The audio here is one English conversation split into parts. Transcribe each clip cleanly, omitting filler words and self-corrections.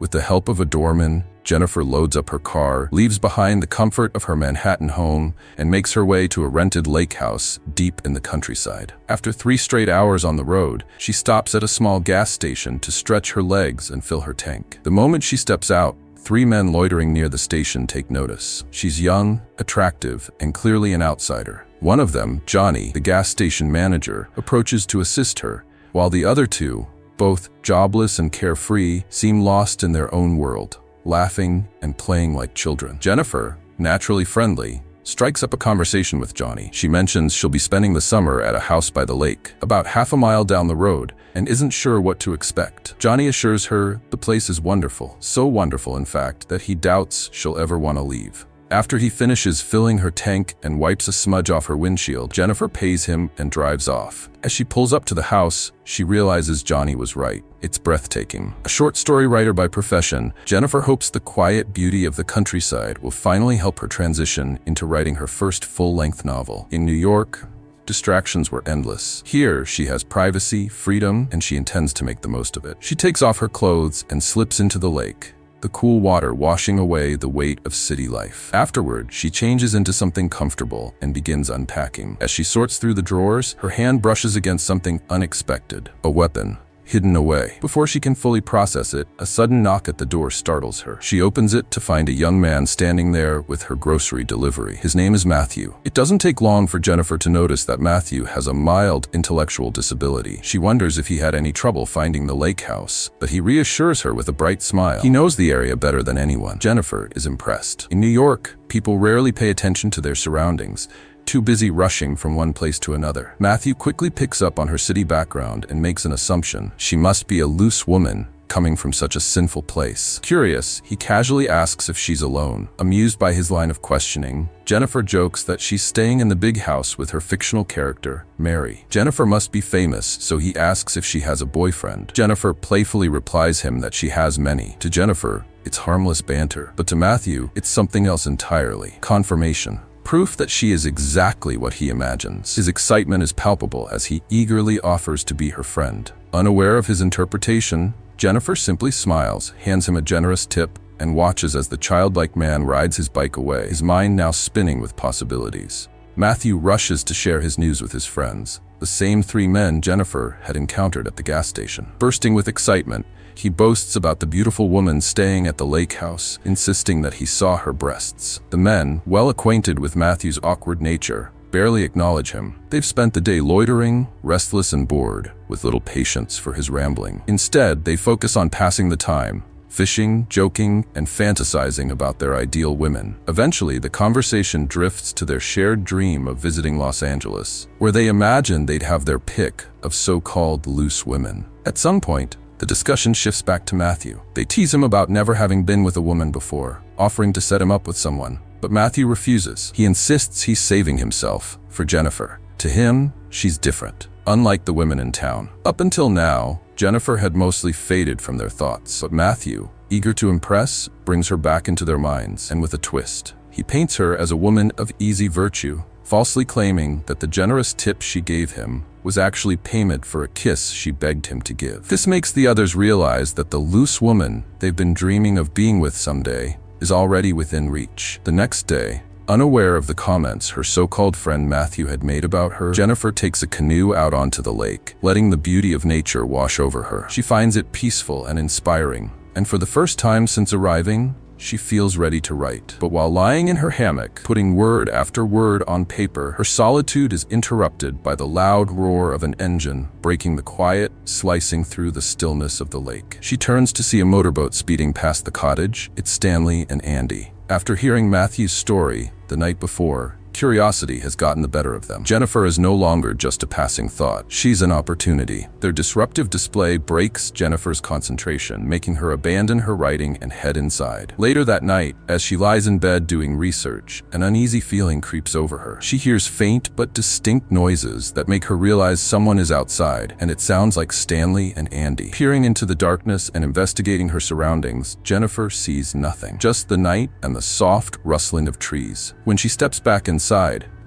With the help of a doorman, Jennifer loads up her car, leaves behind the comfort of her Manhattan home, and makes her way to a rented lake house deep in the countryside. After 3 straight hours on the road, she stops at a small gas station to stretch her legs and fill her tank. The moment she steps out, 3 men loitering near the station take notice. She's young, attractive, and clearly an outsider. One of them, Johnny, the gas station manager, approaches to assist her, while the other 2, both jobless and carefree, seem lost in their own world, laughing and playing like children. Jennifer, naturally friendly, strikes up a conversation with Johnny. She mentions she'll be spending the summer at a house by the lake, about half a mile down the road, and isn't sure what to expect. Johnny assures her the place is wonderful, so wonderful in fact that he doubts she'll ever want to leave. After he finishes filling her tank and wipes a smudge off her windshield, Jennifer pays him and drives off. As she pulls up to the house, she realizes Johnny was right. It's breathtaking. A short story writer by profession, Jennifer hopes the quiet beauty of the countryside will finally help her transition into writing her first full-length novel. In New York, distractions were endless. Here, she has privacy, freedom, and she intends to make the most of it. She takes off her clothes and slips into the lake, the cool water washing away the weight of city life. Afterward, she changes into something comfortable and begins unpacking. As she sorts through the drawers, her hand brushes against something unexpected, a weapon, hidden away. Before she can fully process it, a sudden knock at the door startles her. She opens it to find a young man standing there with her grocery delivery. His name is Matthew. It doesn't take long for Jennifer to notice that Matthew has a mild intellectual disability. She wonders if he had any trouble finding the lake house, but he reassures her with a bright smile. He knows the area better than anyone. Jennifer is impressed. In New York, people rarely pay attention to their surroundings, too busy rushing from one place to another. Matthew quickly picks up on her city background and makes an assumption. She must be a loose woman coming from such a sinful place. Curious, he casually asks if she's alone. Amused by his line of questioning, Jennifer jokes that she's staying in the big house with her fictional character, Mary. Jennifer must be famous, so he asks if she has a boyfriend. Jennifer playfully replies him that she has many. To Jennifer, it's harmless banter, but to Matthew, it's something else entirely. Confirmation. Proof that she is exactly what he imagines. His excitement is palpable as he eagerly offers to be her friend. Unaware of his interpretation, Jennifer simply smiles, hands him a generous tip, and watches as the childlike man rides his bike away, his mind now spinning with possibilities. Matthew rushes to share his news with his friends, the same 3 men Jennifer had encountered at the gas station. Bursting with excitement, he boasts about the beautiful woman staying at the lake house, insisting that he saw her breasts. The men, well acquainted with Matthew's awkward nature, barely acknowledge him. They've spent the day loitering, restless and bored, with little patience for his rambling. Instead, they focus on passing the time, fishing, joking, and fantasizing about their ideal women. Eventually, the conversation drifts to their shared dream of visiting Los Angeles, where they imagine they'd have their pick of so-called loose women. At some point, the discussion shifts back to Matthew. They tease him about never having been with a woman before, offering to set him up with someone. But Matthew refuses. He insists he's saving himself for Jennifer. To him, she's different, unlike the women in town. Up until now, Jennifer had mostly faded from their thoughts, but Matthew, eager to impress, brings her back into their minds, and with a twist. He paints her as a woman of easy virtue, falsely claiming that the generous tip she gave him was actually payment for a kiss she begged him to give. This makes the others realize that the loose woman they've been dreaming of being with someday is already within reach. The next day, unaware of the comments her so-called friend Matthew had made about her, Jennifer takes a canoe out onto the lake, letting the beauty of nature wash over her. She finds it peaceful and inspiring, and for the first time since arriving, she feels ready to write. But while lying in her hammock, putting word after word on paper, her solitude is interrupted by the loud roar of an engine, breaking the quiet, slicing through the stillness of the lake. She turns to see a motorboat speeding past the cottage. It's Stanley and Andy. After hearing Matthew's story the night before, curiosity has gotten the better of them. Jennifer is no longer just a passing thought. She's an opportunity. Their disruptive display breaks Jennifer's concentration, making her abandon her writing and head inside. Later that night, as she lies in bed doing research, an uneasy feeling creeps over her. She hears faint but distinct noises that make her realize someone is outside, and it sounds like Stanley and Andy. Peering into the darkness and investigating her surroundings, Jennifer sees nothing. Just the night and the soft rustling of trees. When she steps back inside,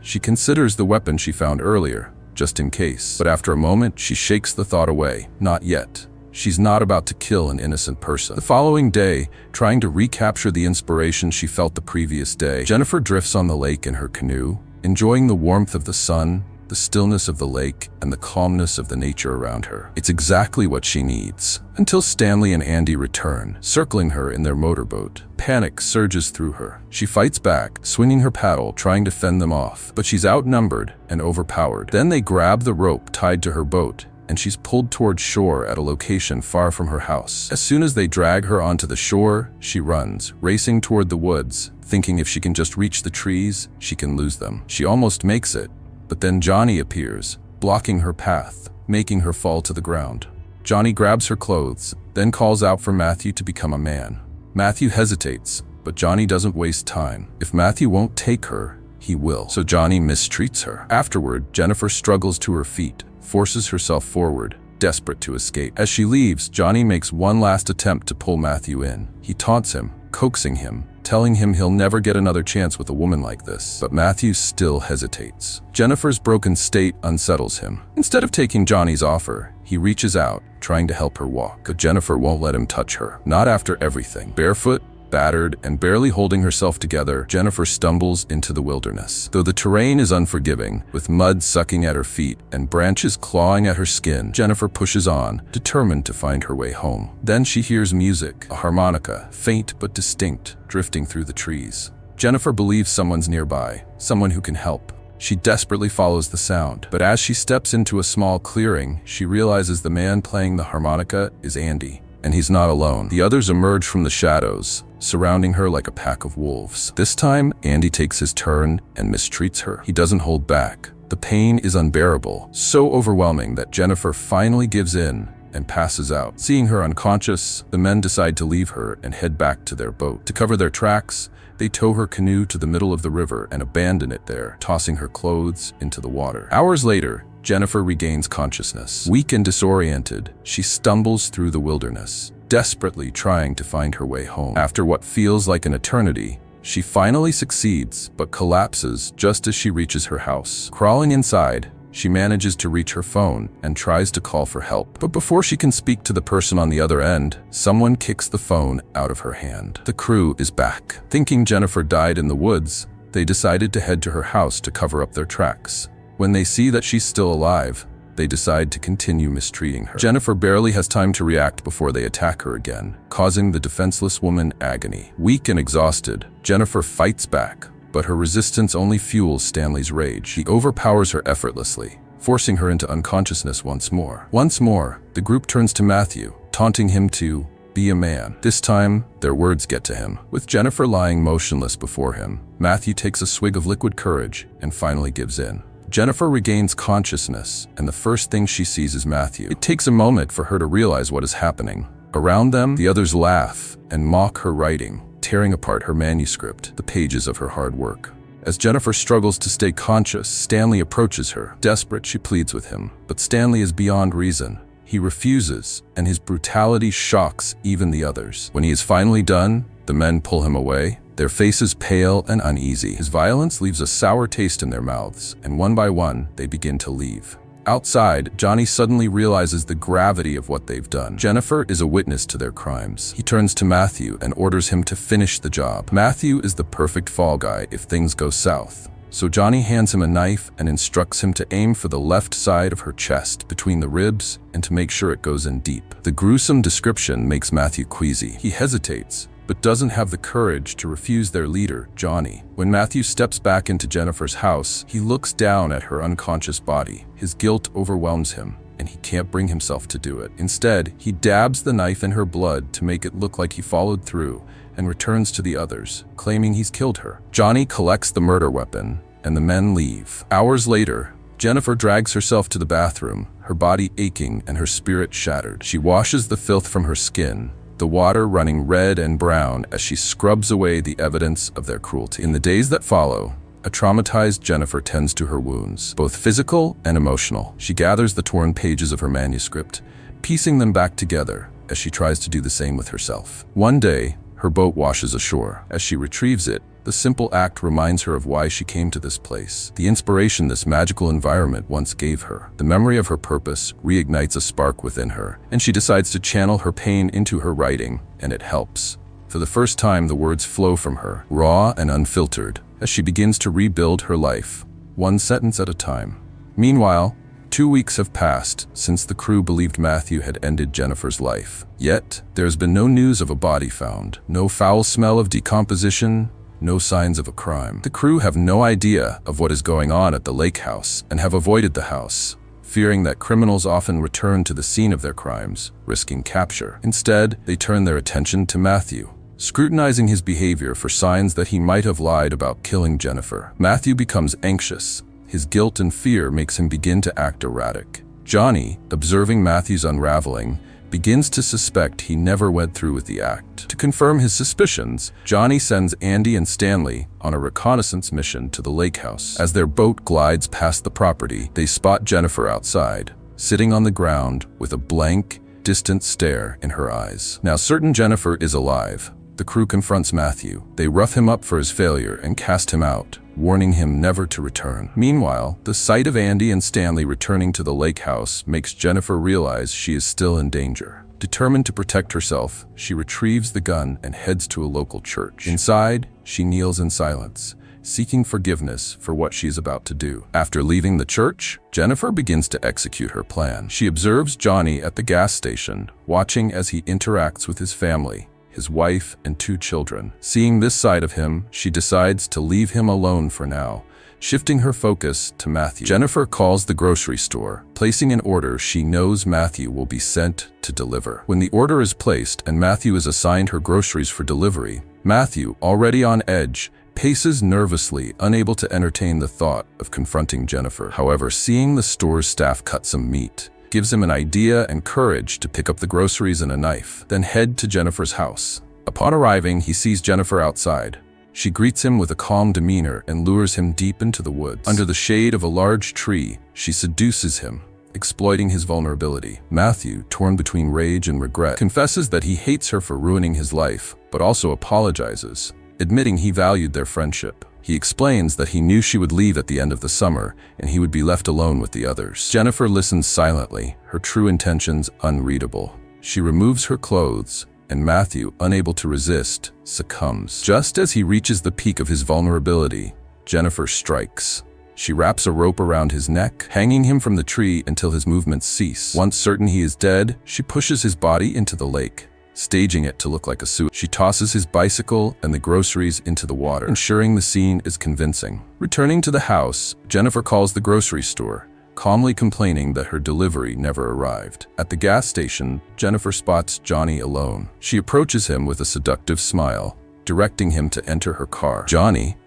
she considers the weapon she found earlier, just in case. But after a moment, she shakes the thought away. Not yet. she's not about to kill an innocent person. The following day, trying to recapture the inspiration she felt the previous day, Jennifer drifts on the lake in her canoe, enjoying the warmth of the sun, the stillness of the lake, and the calmness of the nature around her. It's exactly what she needs. Until Stanley and Andy return, circling her in their motorboat. Panic surges through her. She fights back, swinging her paddle, trying to fend them off. But she's outnumbered and overpowered. Then they grab the rope tied to her boat, and she's pulled towards shore at a location far from her house. As soon as they drag her onto the shore, she runs, racing toward the woods, thinking if she can just reach the trees, she can lose them. She almost makes it. But then Johnny appears, blocking her path, making her fall to the ground. Johnny grabs her clothes, then calls out for Matthew to become a man. Matthew hesitates, but Johnny doesn't waste time. If Matthew won't take her, he will. So Johnny mistreats her. Afterward, Jennifer struggles to her feet, forces herself forward, desperate to escape. As she leaves, Johnny makes one last attempt to pull Matthew in. He taunts him, coaxing him, telling him he'll never get another chance with a woman like this. But Matthew still hesitates. Jennifer's broken state unsettles him. Instead of taking Johnny's offer, he reaches out, trying to help her walk. But Jennifer won't let him touch her. Not after everything. Barefoot, battered, and barely holding herself together, Jennifer stumbles into the wilderness. Though the terrain is unforgiving, with mud sucking at her feet and branches clawing at her skin, Jennifer pushes on, determined to find her way home. Then she hears music, a harmonica, faint but distinct, drifting through the trees. Jennifer believes someone's nearby, someone who can help. She desperately follows the sound, but as she steps into a small clearing, she realizes the man playing the harmonica is Andy. And he's not alone. The others emerge from the shadows, surrounding her like a pack of wolves. This time, Andy takes his turn and mistreats her. He doesn't hold back. The pain is unbearable, so overwhelming that Jennifer finally gives in and passes out. Seeing her unconscious, the men decide to leave her and head back to their boat. To cover their tracks, they tow her canoe to the middle of the river and abandon it there, tossing her clothes into the water. Hours later, Jennifer regains consciousness. Weak and disoriented, she stumbles through the wilderness, desperately trying to find her way home. After what feels like an eternity, she finally succeeds, but collapses just as she reaches her house. Crawling inside, she manages to reach her phone and tries to call for help. But before she can speak to the person on the other end, someone kicks the phone out of her hand. The crew is back. Thinking Jennifer died in the woods, they decided to head to her house to cover up their tracks. When they see that she's still alive, they decide to continue mistreating her. Jennifer barely has time to react before they attack her again, causing the defenseless woman agony. Weak and exhausted, Jennifer fights back, but her resistance only fuels Stanley's rage. He overpowers her effortlessly, forcing her into unconsciousness once more. Once more, the group turns to Matthew, taunting him to be a man. This time, their words get to him. With Jennifer lying motionless before him, Matthew takes a swig of liquid courage and finally gives in. Jennifer regains consciousness, and the first thing she sees is Matthew. It takes a moment for her to realize what is happening. Around them, the others laugh and mock her writing, tearing apart her manuscript, the pages of her hard work. As Jennifer struggles to stay conscious, Stanley approaches her. Desperate, she pleads with him, but Stanley is beyond reason. He refuses, and his brutality shocks even the others. When he is finally done, the men pull him away, their faces pale and uneasy. His violence leaves a sour taste in their mouths, and one by one, they begin to leave. Outside, Johnny suddenly realizes the gravity of what they've done. Jennifer is a witness to their crimes. He turns to Matthew and orders him to finish the job. Matthew is the perfect fall guy if things go south. So Johnny hands him a knife and instructs him to aim for the left side of her chest, between the ribs, and to make sure it goes in deep. The gruesome description makes Matthew queasy. He hesitates, but doesn't have the courage to refuse their leader, Johnny. When Matthew steps back into Jennifer's house, he looks down at her unconscious body. His guilt overwhelms him, and he can't bring himself to do it. Instead, he dabs the knife in her blood to make it look like he followed through, and returns to the others, claiming he's killed her. Johnny collects the murder weapon, and the men leave. Hours later, Jennifer drags herself to the bathroom, her body aching and her spirit shattered. She washes the filth from her skin, the water running red and brown as she scrubs away the evidence of their cruelty. In the days that follow, a traumatized Jennifer tends to her wounds, both physical and emotional. She gathers the torn pages of her manuscript, piecing them back together as she tries to do the same with herself. One day, her boat washes ashore. As she retrieves it, The simple act reminds her of why she came to this place, the inspiration this magical environment once gave her. The memory of her purpose reignites a spark within her, and she decides to channel her pain into her writing, and it helps. For the first time, the words flow from her, raw and unfiltered, as she begins to rebuild her life, one sentence at a time. Meanwhile, 2 weeks have passed since the crew believed Matthew had ended Jennifer's life. Yet, there has been no news of a body found, no foul smell of decomposition, no signs of a crime. The crew have no idea of what is going on at the lake house and have avoided the house, fearing that criminals often return to the scene of their crimes, risking capture. Instead, they turn their attention to Matthew, scrutinizing his behavior for signs that he might have lied about killing Jennifer. Matthew becomes anxious. His guilt and fear makes him begin to act erratic. Johnny, observing Matthew's unraveling, begins to suspect he never went through with the act. To confirm his suspicions, Johnny sends Andy and Stanley on a reconnaissance mission to the lake house. As their boat glides past the property, they spot Jennifer outside, sitting on the ground with a blank, distant stare in her eyes. Now certain Jennifer is alive, the crew confronts Matthew. They rough him up for his failure and cast him out, warning him never to return. Meanwhile, the sight of Andy and Stanley returning to the lake house makes Jennifer realize she is still in danger. Determined to protect herself, she retrieves the gun and heads to a local church. Inside, she kneels in silence, seeking forgiveness for what she is about to do. After leaving the church, Jennifer begins to execute her plan. She observes Johnny at the gas station, watching as he interacts with his family, his wife and 2 children. Seeing this side of him, she decides to leave him alone for now, shifting her focus to Matthew. Jennifer calls the grocery store, placing an order she knows Matthew will be sent to deliver. When the order is placed and Matthew is assigned her groceries for delivery, Matthew, already on edge, paces nervously, unable to entertain the thought of confronting Jennifer. However, seeing the store's staff cut some meat gives him an idea and courage to pick up the groceries and a knife, then head to Jennifer's house. Upon arriving, he sees Jennifer outside. She greets him with a calm demeanor and lures him deep into the woods. Under the shade of a large tree, she seduces him, exploiting his vulnerability. Matthew, torn between rage and regret, confesses that he hates her for ruining his life, but also apologizes, admitting he valued their friendship. He explains that he knew she would leave at the end of the summer and he would be left alone with the others. Jennifer listens silently, her true intentions unreadable. She removes her clothes, and Matthew, unable to resist, succumbs. Just as he reaches the peak of his vulnerability, Jennifer strikes. She wraps a rope around his neck, hanging him from the tree until his movements cease. Once certain he is dead, she pushes his body into the lake, staging it to look like a suit. She tosses his bicycle and the groceries into the water, ensuring the scene is convincing. Returning to the house, Jennifer calls the grocery store, calmly complaining that her delivery never arrived. At the gas station, Jennifer spots Johnny alone. She approaches him with a seductive smile, directing him to enter her car. Johnny,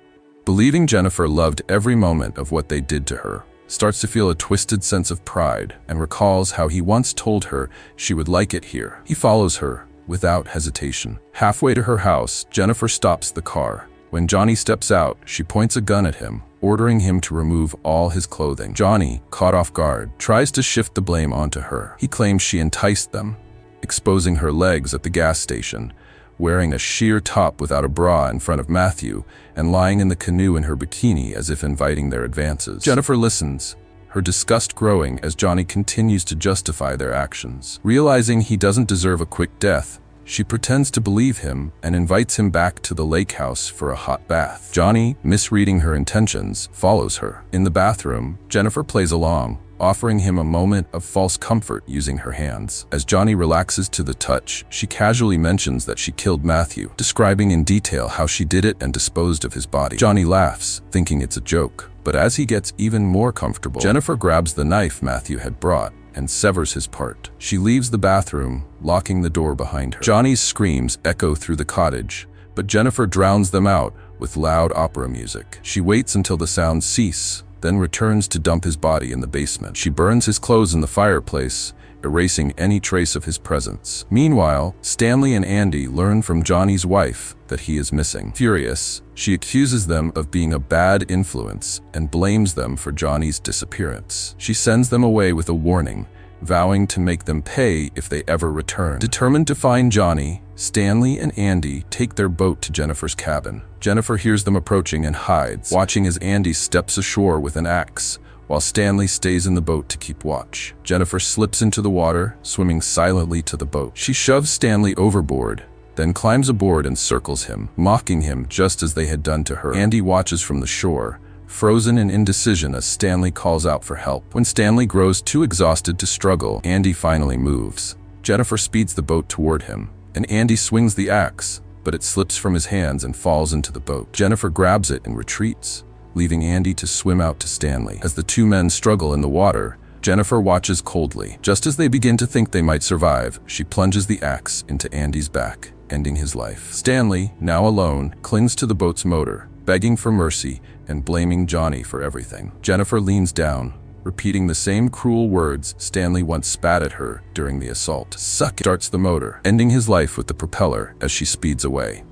believing Jennifer loved every moment of what they did to her, starts to feel a twisted sense of pride and recalls how he once told her she would like it here. He follows her without hesitation. Halfway to her house, Jennifer stops the car. When Johnny steps out, she points a gun at him, ordering him to remove all his clothing. Johnny, caught off guard, tries to shift the blame onto her. He claims she enticed them, exposing her legs at the gas station, wearing a sheer top without a bra in front of Matthew, and lying in the canoe in her bikini as if inviting their advances. Jennifer listens, her disgust growing as Johnny continues to justify their actions. Realizing he doesn't deserve a quick death, she pretends to believe him and invites him back to the lake house for a hot bath. Johnny, misreading her intentions, follows her. In the bathroom, Jennifer plays along, offering him a moment of false comfort using her hands. As Johnny relaxes to the touch, she casually mentions that she killed Matthew, describing in detail how she did it and disposed of his body. Johnny laughs, thinking it's a joke, but as he gets even more comfortable, Jennifer grabs the knife Matthew had brought and severs his part. She leaves the bathroom, locking the door behind her. Johnny's screams echo through the cottage, but Jennifer drowns them out with loud opera music. She waits until the sounds cease, then returns to dump his body in the basement. She burns his clothes in the fireplace, erasing any trace of his presence. Meanwhile, Stanley and Andy learn from Johnny's wife that he is missing. Furious, she accuses them of being a bad influence and blames them for Johnny's disappearance. She sends them away with a warning, vowing to make them pay if they ever return. Determined to find Johnny, Stanley and Andy take their boat to Jennifer's cabin. Jennifer hears them approaching and hides, watching as Andy steps ashore with an axe, while Stanley stays in the boat to keep watch. Jennifer slips into the water, swimming silently to the boat. She shoves Stanley overboard, then climbs aboard and circles him, mocking him just as they had done to her. Andy watches from the shore, frozen in indecision as Stanley calls out for help. When Stanley grows too exhausted to struggle, Andy finally moves. Jennifer speeds the boat toward him, and Andy swings the axe, but it slips from his hands and falls into the boat. Jennifer grabs it and retreats, leaving Andy to swim out to Stanley. As the two men struggle in the water, Jennifer watches coldly. Just as they begin to think they might survive, she plunges the axe into Andy's back, ending his life. Stanley, now alone, clings to the boat's motor, begging for mercy and blaming Johnny for everything. Jennifer leans down, repeating the same cruel words Stanley once spat at her during the assault. Suck it, starts the motor, ending his life with the propeller as she speeds away.